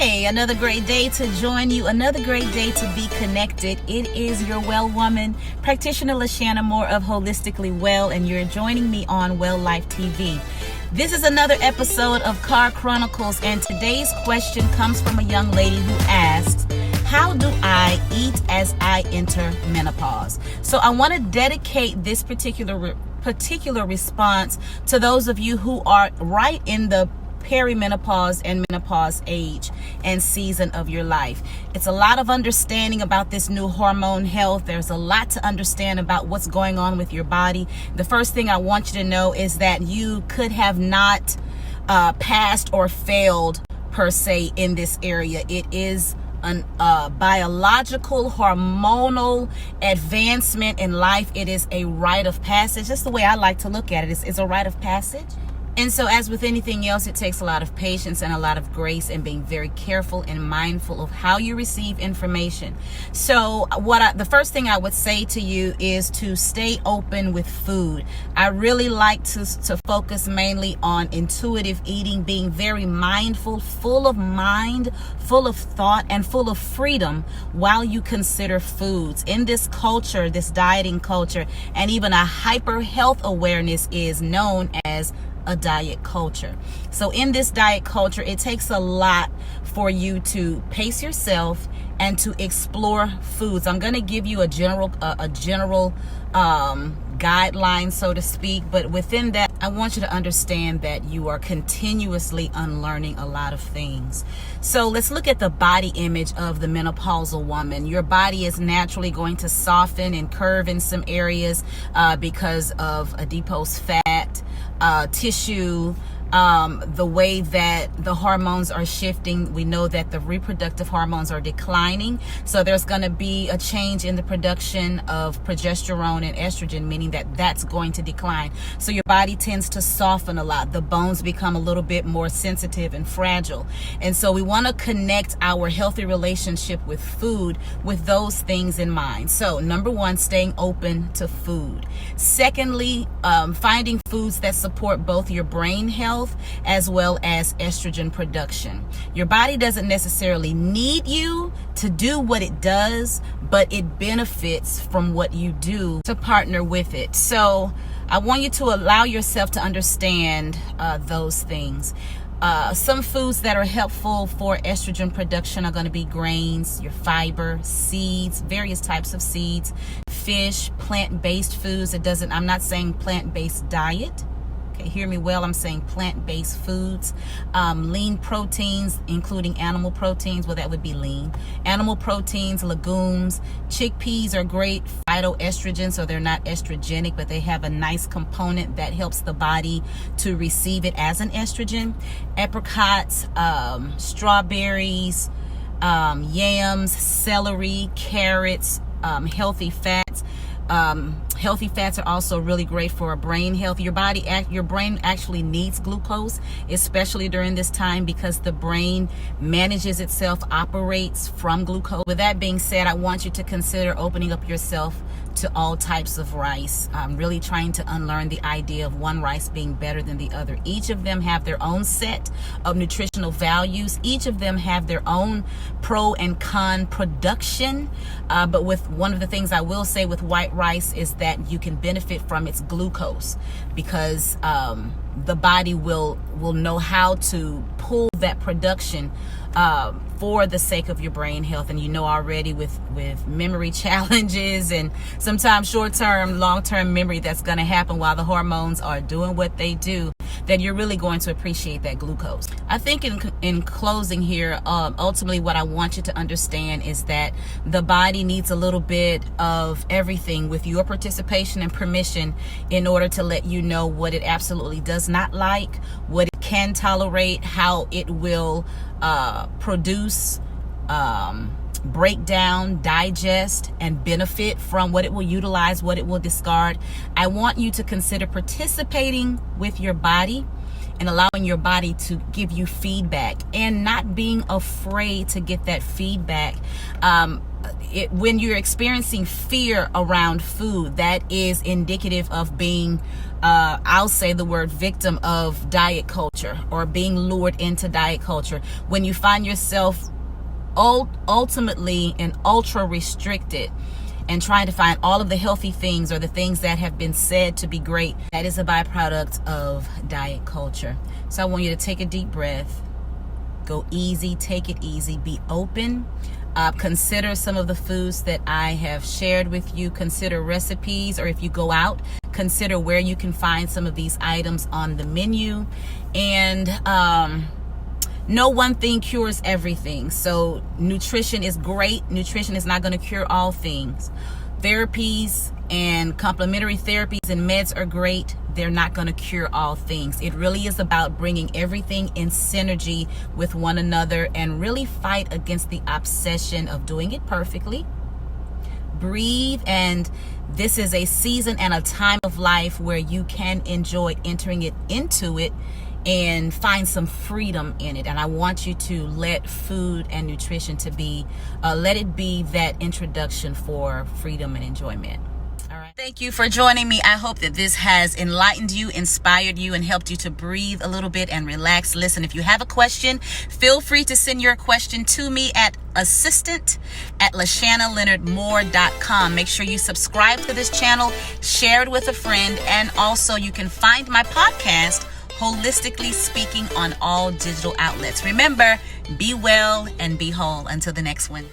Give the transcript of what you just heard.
Hey, another great day to join you, another great day to be connected. It is your well woman, practitioner LaShanna Moore of Holistically Well, and you're joining me on Well Life TV. This is another episode of Chronicles, and today's question comes from a young lady who asks, how do I eat as I enter menopause? So I want to dedicate this particular response to those of you who are right in the perimenopause and menopause age and season of your life. It's a lot of understanding about this new hormone health. There's a lot to understand about what's going on with your body. The first thing I want you to know is that you could have not passed or failed per se in this area. It is a biological, hormonal advancement in life. It is a rite of passage. That's the way I like to look at it. It's a rite of passage. And so as with anything else, it takes a lot of patience and a lot of grace and being very careful and mindful of how you receive information. So the first thing I would say to you is to stay open with food. I really like to focus mainly on intuitive eating, being very mindful, full of mind, full of thought, and full of freedom while you consider foods. In this culture, this dieting culture, and even a hyper health awareness is known as a diet culture. So in this diet culture, it takes a lot for you to pace yourself and to explore foods. I'm going to give you a general guideline, so to speak, but within that, I want you to understand that you are continuously unlearning a lot of things. So let's look at the body image of the menopausal woman. Your body is naturally going to soften and curve in some areas because of adipose fat, tissue, the way that the hormones are shifting. We know that the reproductive hormones are declining, so there's going to be a change in the production of progesterone and estrogen, meaning that that's going to decline. So your body tends to soften a lot. The bones become a little bit more sensitive and fragile, and so we want to connect our healthy relationship with food with those things in mind. So number one, staying open to food. Secondly, finding foods that support both your brain health as well as estrogen production. Your body doesn't necessarily need you to do what it does, but it benefits from what you do to partner with it. So I want you to allow yourself to understand those things. Some foods that are helpful for estrogen production are going to be grains, your fiber, seeds, various types of seeds, fish, plant-based foods. I'm not saying plant-based diet. Okay, hear me well, I'm saying plant-based foods, lean proteins, including animal proteins. Well, that would be lean. Animal proteins, legumes, chickpeas are great phytoestrogens, so they're not estrogenic, but they have a nice component that helps the body to receive it as an estrogen. Apricots, strawberries, yams, celery, carrots, healthy fats. Healthy fats are also really great for brain health. Your brain actually needs glucose, especially during this time, because the brain manages itself, operates from glucose. With that being said, I want you to consider opening up yourself to all types of rice. I'm really trying to unlearn the idea of one rice being better than the other. Each of them have their own set of nutritional values. Each of them have their own pro and con production. But with one of the things I will say with white rice is that you can benefit from its glucose, because the body will know how to pull that production for the sake of your brain health. And you know already with memory challenges and sometimes short-term, long-term memory that's going to happen while the hormones are doing what they do, that you're really going to appreciate that glucose. I think in closing here, ultimately what I want you to understand is that the body needs a little bit of everything with your participation and permission in order to let you know what it absolutely does not like, what it can tolerate, how it will produce, break down, digest, and benefit from what it will utilize, what it will discard. I want you to consider participating with your body and allowing your body to give you feedback, and not being afraid to get that feedback. when you're experiencing fear around food, that is indicative of being, I'll say the word victim of diet culture, or being lured into diet culture. When you find yourself ultimately and ultra restricted and trying to find all of the healthy things or the things that have been said to be great, that is a byproduct of diet culture. So I want you to take a deep breath, go easy, take it easy, be open. Consider some of the foods that I have shared with you. Consider recipes, or if you go out, consider where you can find some of these items on the menu. And no one thing cures everything. So nutrition is great. Nutrition is not going to cure all things. Therapies and complementary therapies and meds are great. They're not going to cure all things. It really is about bringing everything in synergy with one another and really fight against the obsession of doing it perfectly. Breathe, and this is a season and a time of life where you can enjoy entering into it and find some freedom in it. And I want you to let food and nutrition let it be that introduction for freedom and enjoyment. All right. Thank you for joining me. I hope that this has enlightened you, inspired you, and helped you to breathe a little bit and relax. Listen, if you have a question, feel free to send your question to me at assistant@LashanaLeonardMoore.com. Make sure you subscribe to this channel, share it with a friend, and also you can find my podcast, Holistically Speaking, on all digital outlets. Remember, be well and be whole. Until the next one.